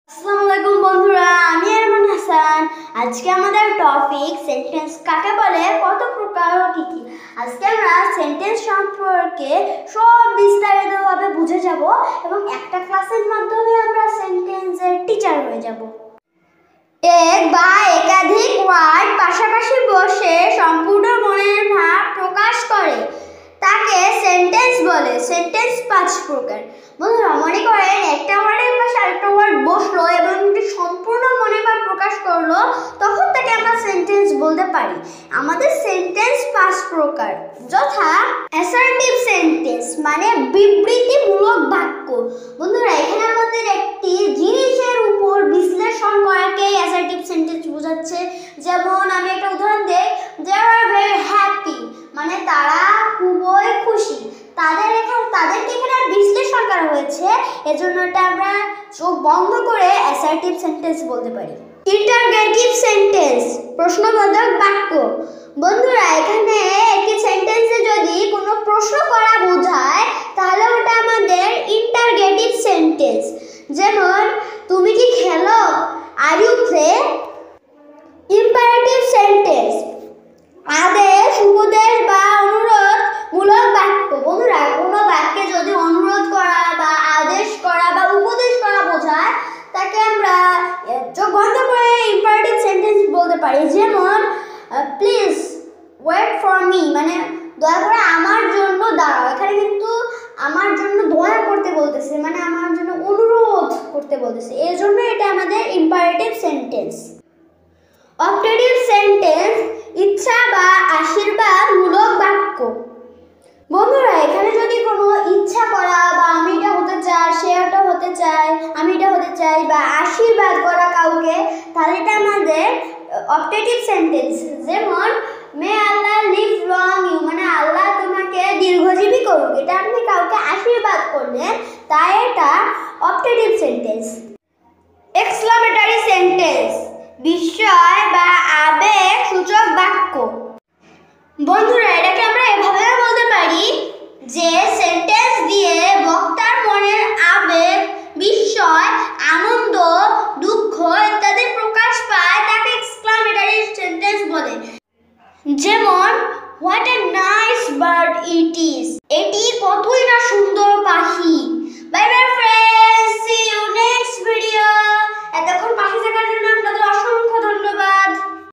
আসসালামু আলাইকুম বন্ধুরা, আমি আরমান হাসান। আজকে আমাদের টপিক সেন্টেন্স কাকে বলে, কত প্রকার ও কি কি। আজকে আমরা সেন্টেন্স সম্পর্কে সব বিস্তারিতভাবে বুঝে যাব এবং একটা ক্লাসের মাধ্যমে আমরা সেন্টেন্সের টিচার হয়ে যাব। এক বা একাধিক ওয়ার্ড পাশাপাশি বসে সম্পূর্ণ মনের ভাব প্রকাশ করে তাকে সেন্টেন্স বলে। সেন্টেন্স 5 প্রকার। বন্ধুরা মনে করেন একটা ওয়ার্ডের পাশে আরেকটা ওয়ার্ড বসলো এবং সম্পূর্ণ মনের ভাব প্রকাশ করলো, তখন তাকে আমরা সেন্টেন্স বলতে পারি। আমাদের সেন্টেন্স 5 প্রকার, যথা অ্যাসার্টিভ সেন্টেন্স মানে বিবৃতিমূলক বাক্য। বন্ধুরা এখানে আমাদের একটি জিনিসের উপর বিশ্লেষণ করাকে অ্যাসার্টিভ সেন্টেন্স বোঝাচ্ছে। যেমন আমি একটা উদাহরণ দেই, দে আর ভেরি হ্যাপি মানে তারা খুবই খুশি। তাদেরকে এখানে বিশ্লেষণ করা হয়েছে, এজন্য এটা আমরা চোখ বন্ধ করে অ্যাসার্টিভ সেন্টেন্স বলতে পারি। ইন্টারগেটিভ সেন্টেন্স প্রশ্নবোধক বাক্য। বন্ধুরা এখানে একটি সেন্টেন্সে যদি কোনো প্রশ্ন করা বোঝায় তাহলে ওটা আমাদের ইন্টারগেটিভ সেন্টেন্স। যেমন তুমি কি খেলো, are you play. Imperative sentence আদেশ, উপদেশ বা অনুরোধ মূলক বাক্য। বন্ধুরা কোনো বাক্যে যদি অনুরোধ করা বা আদেশ করা বা উপদেশ করা বোঝায় তাকে আমরা চোখ বন্ধ করে ইম্পারেটিভ সেন্টেন্স বলতে পারি। যেমন প্লিজ ওয়েট ফর মি মানে দয়া করে আমার জন্য দাঁড়াও। এখানে কিন্তু আমার জন্য দয়া করতে বলতেছে, মানে আমার জন্য অনুরোধ করতে বলতেছে, এর জন্য এটা আমাদের ইম্পারেটিভ সেন্টেন্স। অপটেটিভ সেন্টেন্স ইচ্ছা বা আশীর্বাদ মূলক বাক্য। বন্ধুরা এখানে যদি কোনো ইচ্ছা করা বা আমি এটা হতে চাই, সে এটা হতে চায়, আমি এটা হতে চাই বা আশীর্বাদ করা কাউকে, তাহলে এটা আমাদের অপটেটিভ সেন্টেন্স। যেমন মে আল্লাহ লিভ লং ইউ মানে আল্লাহ তোমাকে দীর্ঘজীবী করুক, এটা আপনি কাউকে আশীর্বাদ করলেন, তাই এটা অপটেটিভ সেন্টেন্স। এক্সক্লামেটরি সেন্টেন্স বিস্ময় বা আবেগ সূচক বাক্য। বন্ধুরা এটাকে আমরা এভাবে বলতে পারি যে সেন্টেন্স দিয়ে বক্তার মনের আবেগ, বিস্ময়, আনন্দ, দুঃখ ইত্যাদি প্রকাশ পায় তাকে এক্সক্লামেটরি সেন্টেন্স বলে। যেমন what a nice bird it is, এটি কতই না সুন্দর পাখি। Bye bye friends, see you next video. এতক্ষণ পাশে থাকার জন্য